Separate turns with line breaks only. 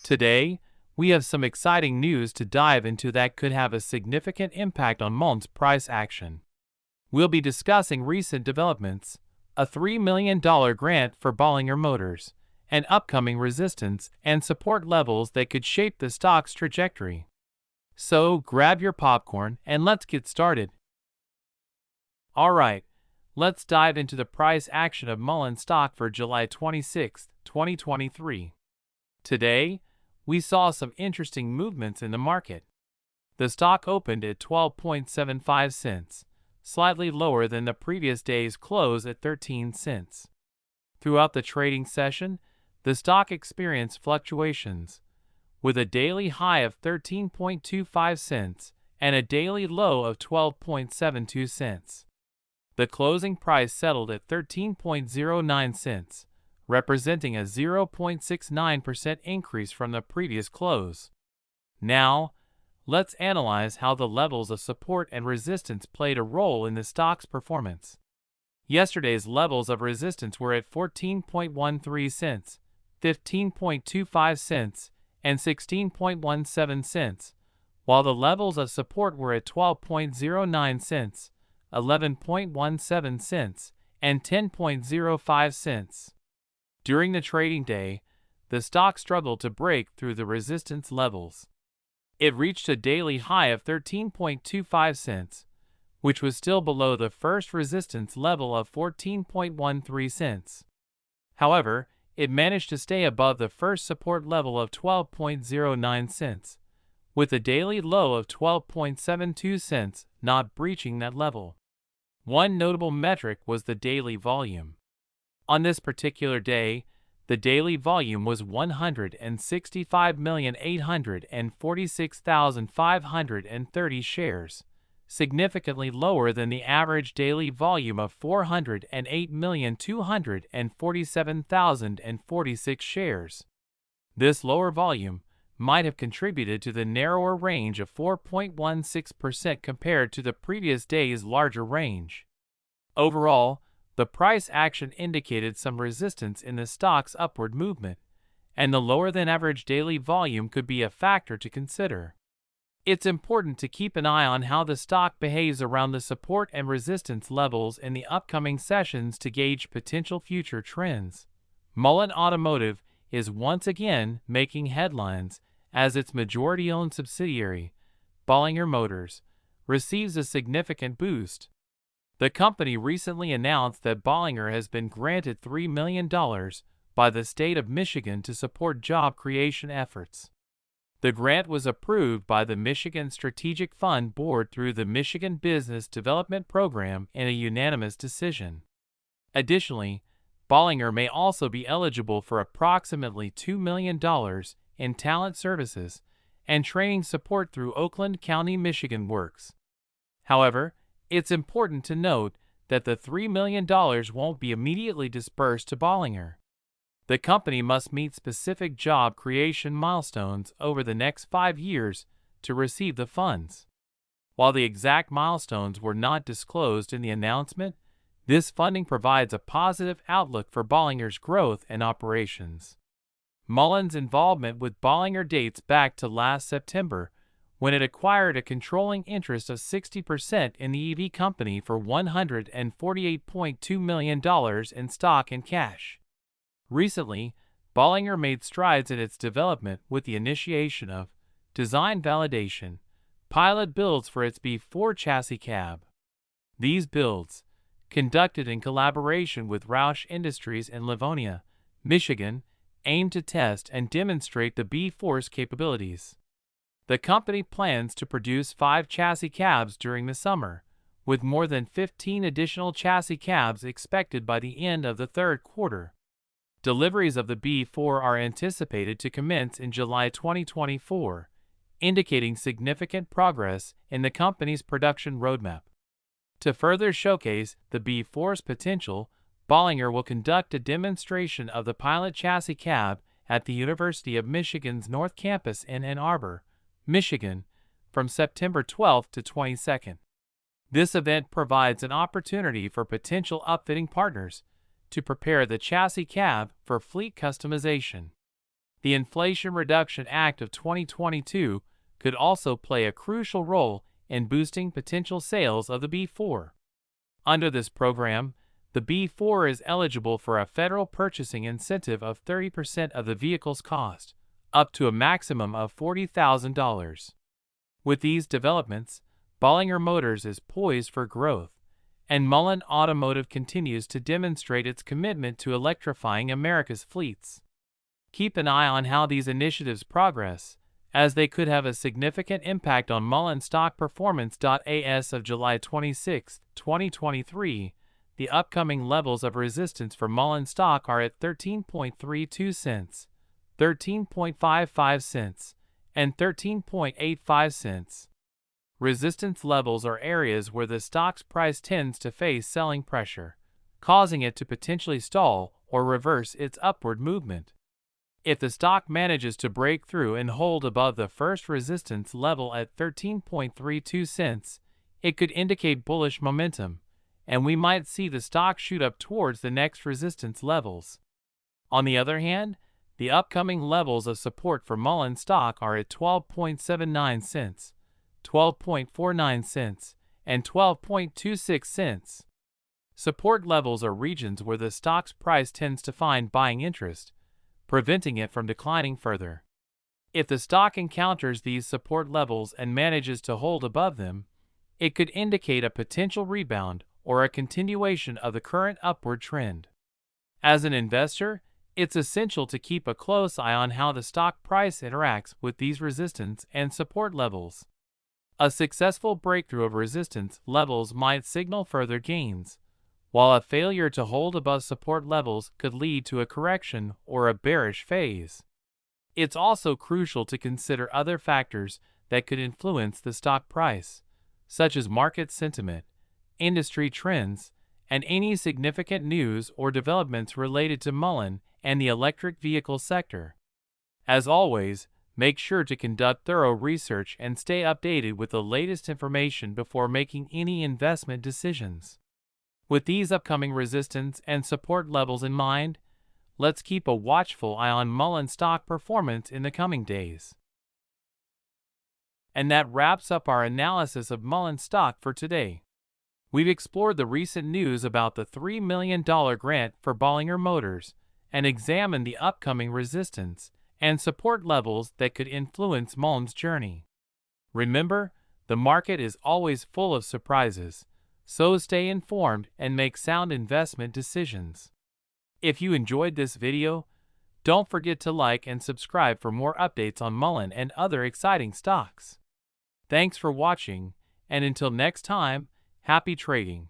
Today, we have some exciting news to dive into that could have a significant impact on Mullen's price action. We'll be discussing recent developments, a $3 million grant for Bollinger Motors, and upcoming resistance and support levels that could shape the stock's trajectory. So, grab your popcorn and let's get started. Alright, let's dive into the price action of Mullen stock for July 26, 2023. Today, we saw some interesting movements in the market. The stock opened at 12.75 cents, slightly lower than the previous day's close at 13 cents. Throughout the trading session, the stock experienced fluctuations, with a daily high of 13.25 cents and a daily low of 12.72 cents. The closing price settled at 13.09 cents, representing a 0.69% increase from the previous close. Now, let's analyze how the levels of support and resistance played a role in the stock's performance. Yesterday's levels of resistance were at 14.13 cents, 15.25 cents, and 16.17 cents, while the levels of support were at 12.09 cents, 11.17 cents, and 10.05 cents. During the trading day, the stock struggled to break through the resistance levels. It reached a daily high of 13.25 cents, which was still below the first resistance level of 14.13 cents. However, it managed to stay above the first support level of 12.09 cents, with a daily low of 12.72 cents not breaching that level. One notable metric was the daily volume. On this particular day, the daily volume was 165,846,530 shares, significantly lower than the average daily volume of 408,247,046 shares. This lower volume might have contributed to the narrower range of 4.16% compared to the previous day's larger range. Overall, the price action indicated some resistance in the stock's upward movement, and the lower-than-average daily volume could be a factor to consider. It's important to keep an eye on how the stock behaves around the support and resistance levels in the upcoming sessions to gauge potential future trends. Mullen Automotive is once again making headlines as its majority-owned subsidiary, Bollinger Motors, receives a significant boost. The company recently announced that Bollinger has been granted $3 million by the state of Michigan to support job creation efforts. The grant was approved by the Michigan Strategic Fund Board through the Michigan Business Development Program in a unanimous decision. Additionally, Bollinger may also be eligible for approximately $2 million in talent services and training support through Oakland County, Michigan Works. However, it's important to note that the $3 million won't be immediately dispersed to Bollinger. The company must meet specific job creation milestones over the next 5 years to receive the funds. While the exact milestones were not disclosed in the announcement, this funding provides a positive outlook for Bollinger's growth and operations. Mullen's involvement with Bollinger dates back to last September, when it acquired a controlling interest of 60% in the EV company for $148.2 million in stock and cash. Recently, Bollinger made strides in its development with the initiation of design validation, pilot builds for its B4 chassis cab. These builds, conducted in collaboration with Roush Industries in Livonia, Michigan, aim to test and demonstrate the B4's capabilities. The company plans to produce 5 chassis cabs during the summer, with more than 15 additional chassis cabs expected by the end of the third quarter. Deliveries of the B4 are anticipated to commence in July 2024, indicating significant progress in the company's production roadmap. To further showcase the B4's potential, Bollinger will conduct a demonstration of the pilot chassis cab at the University of Michigan's North Campus in Ann Arbor, Michigan, from September 12 to 22. This event provides an opportunity for potential upfitting partners to prepare the chassis cab for fleet customization. The Inflation Reduction Act of 2022 could also play a crucial role in boosting potential sales of the B4. Under this program, the B4 is eligible for a federal purchasing incentive of 30% of the vehicle's cost, up to a maximum of $40,000. With these developments, Bollinger Motors is poised for growth, and Mullen Automotive continues to demonstrate its commitment to electrifying America's fleets. Keep an eye on how these initiatives progress, as they could have a significant impact on Mullen stock performance. As of July 26, 2023, the upcoming levels of resistance for Mullen stock are at 13.32 cents, 13.55 cents, and 13.85 cents. Resistance levels are areas where the stock's price tends to face selling pressure, causing it to potentially stall or reverse its upward movement. If the stock manages to break through and hold above the first resistance level at 13.32 cents, it could indicate bullish momentum, and we might see the stock shoot up towards the next resistance levels. On the other hand, the upcoming levels of support for Mullen stock are at 12.79 cents, 12.49 cents, and 12.26 cents. Support levels are regions where the stock's price tends to find buying interest, preventing it from declining further. If the stock encounters these support levels and manages to hold above them, it could indicate a potential rebound or a continuation of the current upward trend. As an investor, it's essential to keep a close eye on how the stock price interacts with these resistance and support levels. A successful breakthrough of resistance levels might signal further gains, while a failure to hold above support levels could lead to a correction or a bearish phase. It's also crucial to consider other factors that could influence the stock price, such as market sentiment, industry trends, and any significant news or developments related to Mullen and the electric vehicle sector. As always, make sure to conduct thorough research and stay updated with the latest information before making any investment decisions. With these upcoming resistance and support levels in mind, let's keep a watchful eye on Mullen stock performance in the coming days. And that wraps up our analysis of Mullen stock for today. We've explored the recent news about the $3 million grant for Bollinger Motors and examined the upcoming resistance and support levels that could influence Mullen's journey. Remember, the market is always full of surprises, so stay informed and make sound investment decisions. If you enjoyed this video, don't forget to like and subscribe for more updates on Mullen and other exciting stocks. Thanks for watching, and until next time, happy trading.